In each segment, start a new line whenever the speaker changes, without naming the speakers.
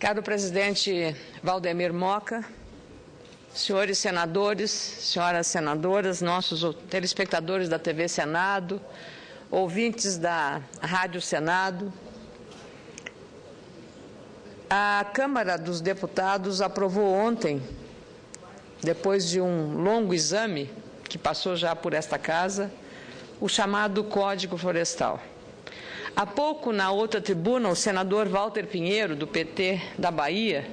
Caro presidente Valdemir Moca, senhores senadores, senhoras senadoras, nossos telespectadores da TV Senado, ouvintes da Rádio Senado, a Câmara dos Deputados aprovou ontem, depois de um longo exame que passou já por esta casa, o chamado Código Florestal. Há pouco, na outra tribuna, o senador Walter Pinheiro, do PT da Bahia,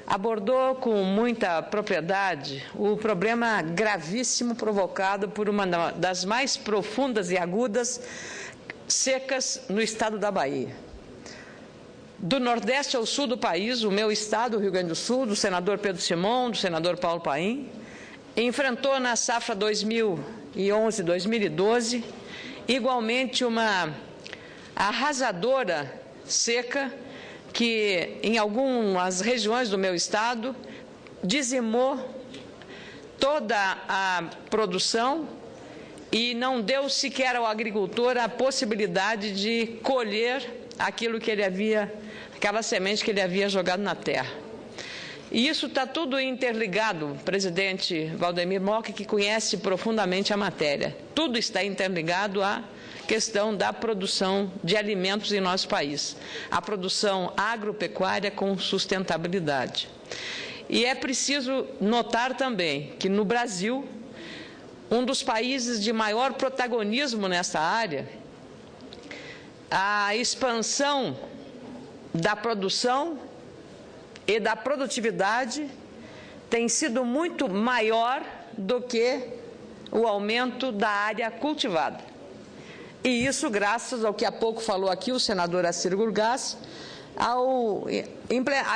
abordou com muita propriedade o problema gravíssimo provocado por uma das mais profundas e agudas secas no estado da Bahia. Do Nordeste ao Sul do país, o meu estado, o Rio Grande do Sul, do senador Pedro Simon, do senador Paulo Paim, enfrentou na safra 2011-2012 igualmente uma arrasadora seca que, em algumas regiões do meu estado, dizimou toda a produção e não deu sequer ao agricultor a possibilidade de colher aquela semente que ele havia jogado na terra. E isso está tudo interligado, presidente Valdemir Moca, que conhece profundamente a matéria. Tudo está interligado à questão da produção de alimentos em nosso país, a produção agropecuária com sustentabilidade. E é preciso notar também que no Brasil, um dos países de maior protagonismo nessa área, a expansão da produção e da produtividade tem sido muito maior do que o aumento da área cultivada. E isso graças ao que há pouco falou aqui o senador Assir Gurgás, à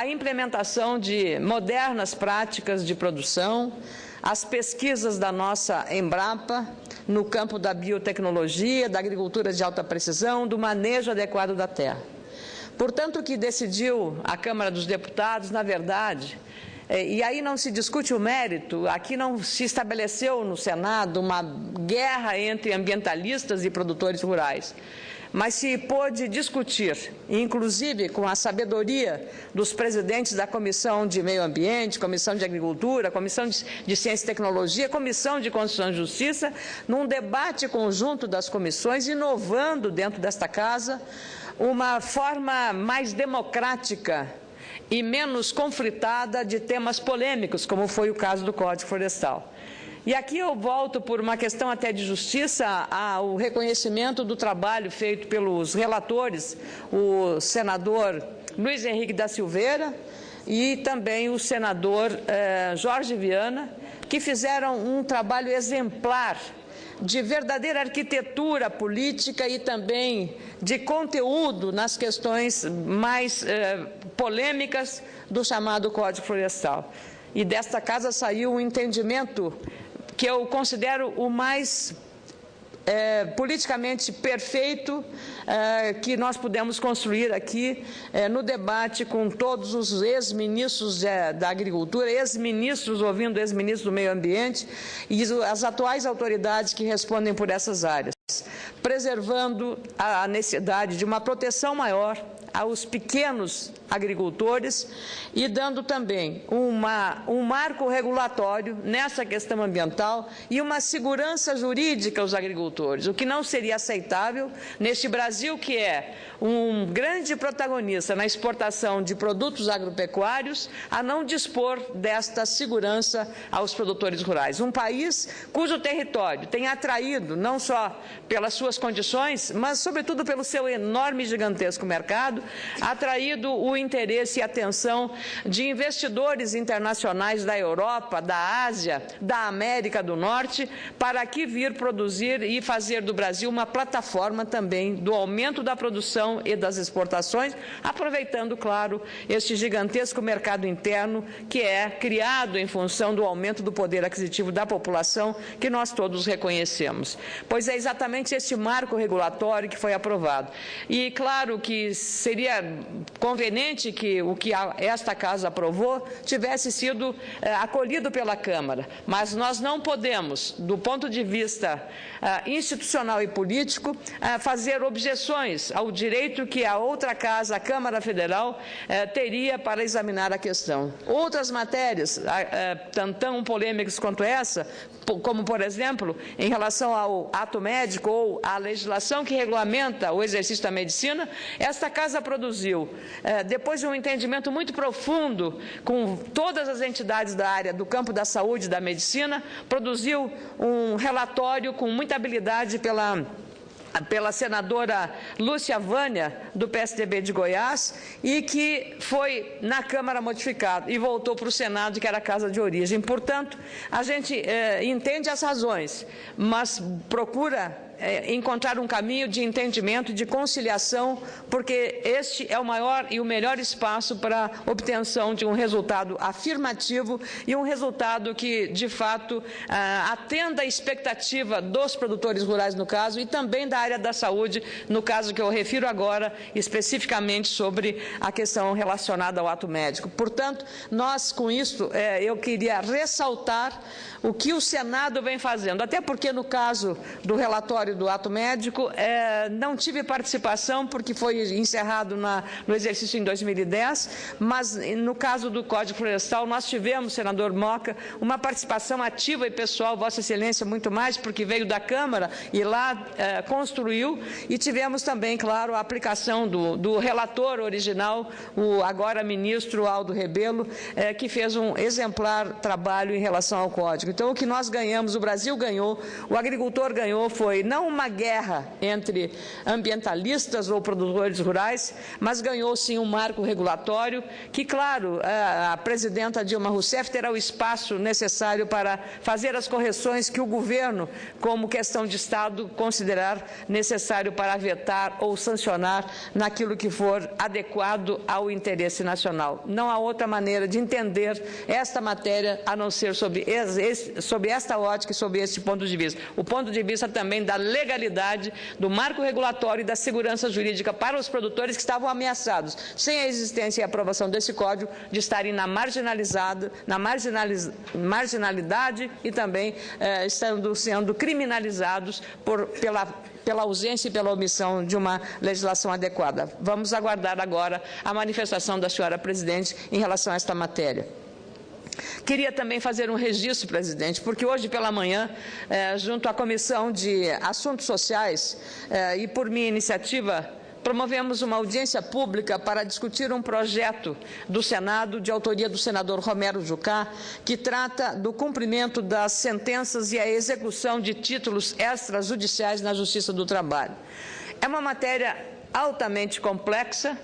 implementação de modernas práticas de produção, as pesquisas da nossa Embrapa no campo da biotecnologia, da agricultura de alta precisão, do manejo adequado da terra. Portanto, o que decidiu a Câmara dos Deputados, na verdade, e aí não se discute o mérito, aqui não se estabeleceu no Senado uma guerra entre ambientalistas e produtores rurais, mas se pôde discutir, inclusive com a sabedoria dos presidentes da Comissão de Meio Ambiente, Comissão de Agricultura, Comissão de Ciência e Tecnologia, Comissão de Constituição e Justiça, num debate conjunto das comissões, inovando dentro desta casa uma forma mais democrática e menos conflitada de temas polêmicos, como foi o caso do Código Florestal. E aqui eu volto, por uma questão até de justiça, ao reconhecimento do trabalho feito pelos relatores, o senador Luiz Henrique da Silveira e também o senador Jorge Viana, que fizeram um trabalho exemplar de verdadeira arquitetura política e também de conteúdo nas questões mais polêmicas do chamado Código Florestal. E desta casa saiu um entendimento que eu considero o mais politicamente perfeito que nós pudemos construir aqui no debate com todos os ex-ministros da Agricultura, ex-ministros ouvindo ex-ministros do Meio Ambiente e as atuais autoridades que respondem por essas áreas, preservando a necessidade de uma proteção maior aos pequenos agricultores e dando também um marco regulatório nessa questão ambiental e uma segurança jurídica aos agricultores, o que não seria aceitável neste Brasil que é um grande protagonista na exportação de produtos agropecuários a não dispor desta segurança aos produtores rurais. Um país cujo território tem atraído, não só pelas suas condições, mas sobretudo pelo seu enorme e gigantesco mercado, atraído o interesse e atenção de investidores internacionais da Europa, da Ásia, da América do Norte, para aqui vir produzir e fazer do Brasil uma plataforma também do aumento da produção e das exportações, aproveitando, claro, este gigantesco mercado interno que é criado em função do aumento do poder aquisitivo da população, que nós todos reconhecemos. Pois é exatamente esse marco regulatório que foi aprovado. E, claro, que seria conveniente que o que esta Casa aprovou tivesse sido acolhido pela Câmara, mas nós não podemos, do ponto de vista institucional e político, fazer objeções ao direito que a outra Casa, a Câmara Federal, teria para examinar a questão. Outras matérias, tão polêmicas quanto essa, como, por exemplo, em relação ao ato médico ou à legislação que regulamenta o exercício da medicina, esta Casa produziu, depois de um entendimento muito profundo com todas as entidades da área do campo da saúde e da medicina, produziu um relatório com muita habilidade pela senadora Lúcia Vânia, do PSDB de Goiás, e que foi na Câmara modificado e voltou para o Senado, que era a casa de origem. Portanto, a gente entende as razões, mas procura encontrar um caminho de entendimento e de conciliação, porque este é o maior e o melhor espaço para a obtenção de um resultado afirmativo e um resultado que, de fato, atenda à expectativa dos produtores rurais, no caso, e também da área da saúde, no caso que eu refiro agora, especificamente sobre a questão relacionada ao ato médico. Portanto, nós, com isso, eu queria ressaltar o que o Senado vem fazendo, até porque, no caso do relatório do ato médico, não tive participação, porque foi encerrado no exercício em 2010, mas no caso do Código Florestal, nós tivemos, senador Moca, uma participação ativa e pessoal, Vossa Excelência, muito mais, porque veio da Câmara e lá construiu, e tivemos também, claro, a aplicação do relator original, o agora ministro Aldo Rebelo, que fez um exemplar trabalho em relação ao Código. Então, o que nós ganhamos, o Brasil ganhou, o agricultor ganhou, foi não uma guerra entre ambientalistas ou produtores rurais, mas ganhou sim um marco regulatório que, claro, a presidenta Dilma Rousseff terá o espaço necessário para fazer as correções que o governo, como questão de Estado, considerar necessário para vetar ou sancionar naquilo que for adequado ao interesse nacional. Não há outra maneira de entender esta matéria a não ser sobre esta ótica e sobre este ponto de vista. O ponto de vista também da legalidade, do marco regulatório e da segurança jurídica para os produtores que estavam ameaçados, sem a existência e aprovação desse código, de estarem na marginalidade e também sendo criminalizados pela ausência e pela omissão de uma legislação adequada. Vamos aguardar agora a manifestação da senhora presidente em relação a esta matéria. Queria também fazer um registro, presidente, porque hoje pela manhã, junto à Comissão de Assuntos Sociais e por minha iniciativa, promovemos uma audiência pública para discutir um projeto do Senado, de autoria do senador Romero Jucá, que trata do cumprimento das sentenças e a execução de títulos extrajudiciais na Justiça do Trabalho. É uma matéria altamente complexa,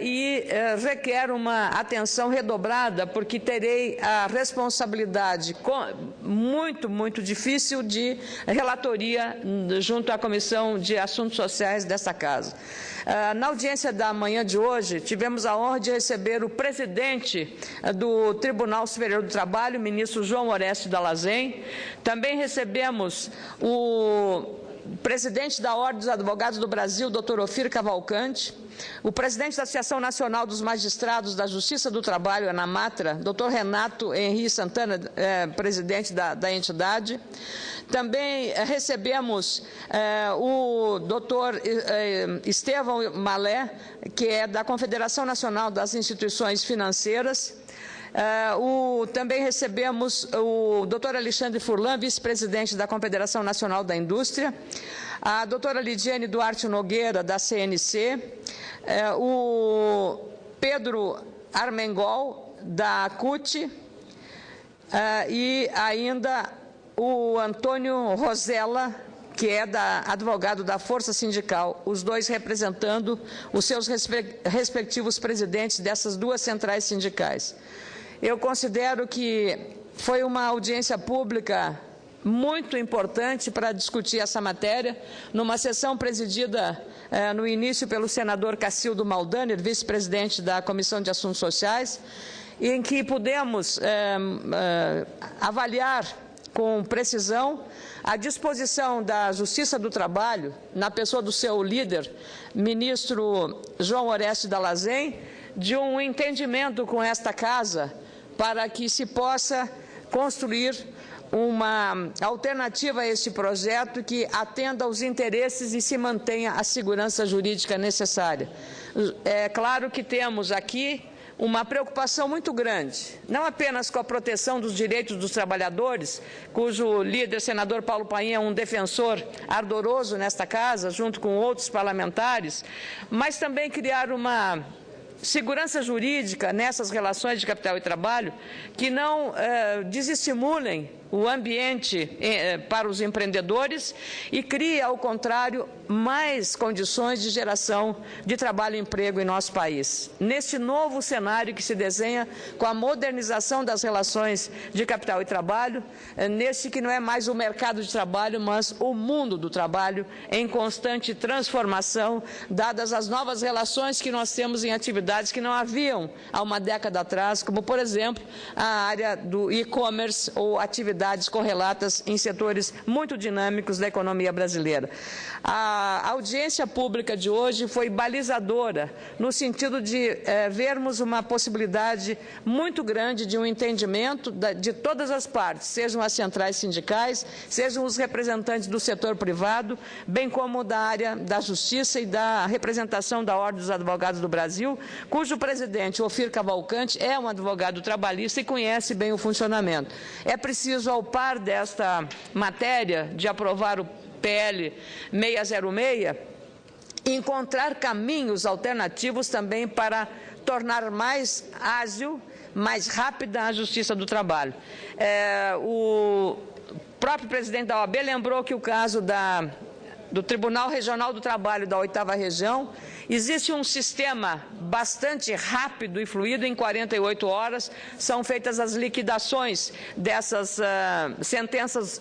e requer uma atenção redobrada, porque terei a responsabilidade muito difícil de relatoria junto à Comissão de Assuntos Sociais desta Casa. Na audiência da manhã de hoje, tivemos a honra de receber o presidente do Tribunal Superior do Trabalho, o ministro João Oreste Dallazen. Também recebemos o presidente da Ordem dos Advogados do Brasil, doutor Ofir Cavalcante, o presidente da Associação Nacional dos Magistrados da Justiça do Trabalho, ANAMATRA, doutor Renato Henri Santana, presidente da entidade. Também recebemos o doutor Estevão Malé, que é da Confederação Nacional das Instituições Financeiras. Também recebemos o doutor Alexandre Furlan, vice-presidente da Confederação Nacional da Indústria, a doutora Lidiane Duarte Nogueira, da CNC, o Pedro Armengol, da CUT, e ainda o Antônio Rosella, que é advogado da Força Sindical, os dois representando os seus respectivos presidentes dessas duas centrais sindicais. Eu considero que foi uma audiência pública muito importante para discutir essa matéria, numa sessão presidida no início pelo senador Cacildo Maldaner, vice-presidente da Comissão de Assuntos Sociais, em que pudemos avaliar com precisão, à disposição da Justiça do Trabalho, na pessoa do seu líder, ministro João Oreste Dallazen, de um entendimento com esta Casa para que se possa construir uma alternativa a este projeto que atenda aos interesses e se mantenha a segurança jurídica necessária. É claro que temos aqui uma preocupação muito grande, não apenas com a proteção dos direitos dos trabalhadores, cujo líder, senador Paulo Paim, é um defensor ardoroso nesta Casa, junto com outros parlamentares, mas também criar uma segurança jurídica nessas relações de capital e trabalho que não desestimulem o ambiente para os empreendedores e crie, ao contrário, mais condições de geração de trabalho e emprego em nosso país. Neste novo cenário que se desenha com a modernização das relações de capital e trabalho, nesse que não é mais o mercado de trabalho, mas o mundo do trabalho em constante transformação, dadas as novas relações que nós temos em atividades que não haviam há uma década atrás, como, por exemplo, a área do e-commerce ou atividades correlatas em setores muito dinâmicos da economia brasileira. A audiência pública de hoje foi balizadora, no sentido de vermos uma possibilidade muito grande de um entendimento de todas as partes, sejam as centrais sindicais, sejam os representantes do setor privado, bem como da área da Justiça e da representação da Ordem dos Advogados do Brasil, cujo presidente, Ofir Cavalcante, é um advogado trabalhista e conhece bem o funcionamento. É preciso, ao par desta matéria, de aprovar o PL 606, encontrar caminhos alternativos também para tornar mais ágil, mais rápida a Justiça do Trabalho. O próprio presidente da OAB lembrou que o caso do Tribunal Regional do Trabalho da 8ª Região, existe um sistema bastante rápido e fluido. Em 48 horas são feitas as liquidações dessas sentenças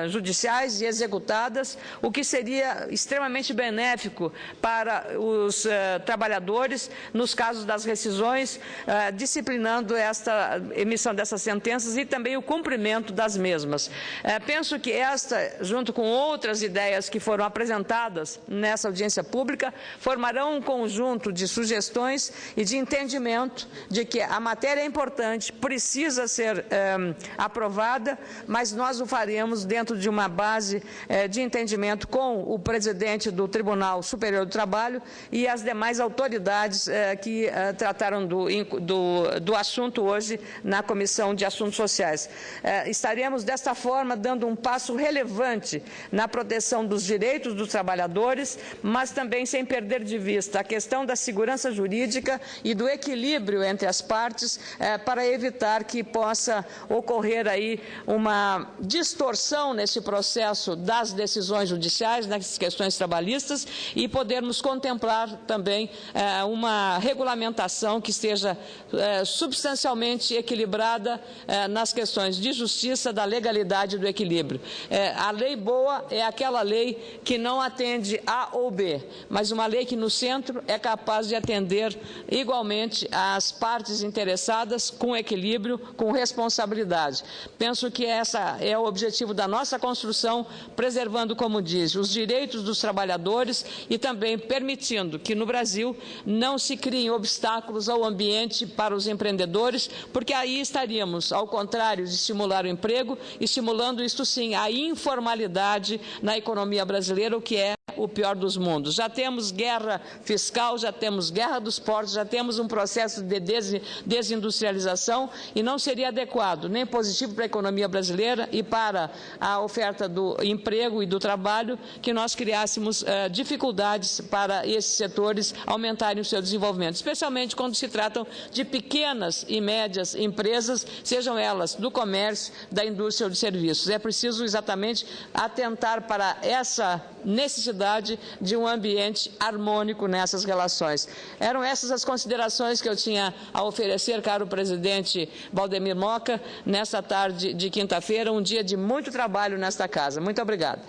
judiciais e executadas, o que seria extremamente benéfico para os trabalhadores nos casos das rescisões, disciplinando esta emissão dessas sentenças e também o cumprimento das mesmas. Penso que esta, junto com outras ideias que foram apresentadas nessa audiência pública, formarão um conjunto de sugestões e de entendimento de que a matéria é importante, precisa ser aprovada, mas nós o faremos dentro de uma base de entendimento com o presidente do Tribunal Superior do Trabalho e as demais autoridades que trataram do assunto hoje na Comissão de Assuntos Sociais. Estaremos, desta forma, dando um passo relevante na proteção dos direitos dos trabalhadores, mas também sem perder de vista a questão da segurança jurídica e do equilíbrio entre as partes, para evitar que possa ocorrer aí uma distorção nesse processo das decisões judiciais, nas questões trabalhistas, e podermos contemplar também uma regulamentação que esteja substancialmente equilibrada nas questões de justiça, da legalidade e do equilíbrio. A lei boa é aquela lei que não atende A ou B, mas uma lei que no centro é capaz de atender igualmente as partes interessadas com equilíbrio, com responsabilidade. Penso que esse é o objetivo da nossa construção, preservando, como diz, os direitos dos trabalhadores e também permitindo que no Brasil não se criem obstáculos ao ambiente para os empreendedores, porque aí estaríamos, ao contrário de estimular o emprego, estimulando, isto sim, a informalidade na economia brasileira, o que é o pior dos mundos. Já temos guerra fiscal, já temos guerra dos portos, já temos um processo de desindustrialização e não seria adequado nem positivo para a economia brasileira e para a oferta do emprego e do trabalho que nós criássemos dificuldades para esses setores aumentarem o seu desenvolvimento, especialmente quando se tratam de pequenas e médias empresas, sejam elas do comércio, da indústria ou de serviços. É preciso exatamente atentar para essa necessidade de um ambiente harmônico nessas relações. Eram essas as considerações que eu tinha a oferecer, caro presidente Valdemir Moca, nesta tarde de quinta-feira, um dia de muito trabalho nesta casa. Muito obrigada.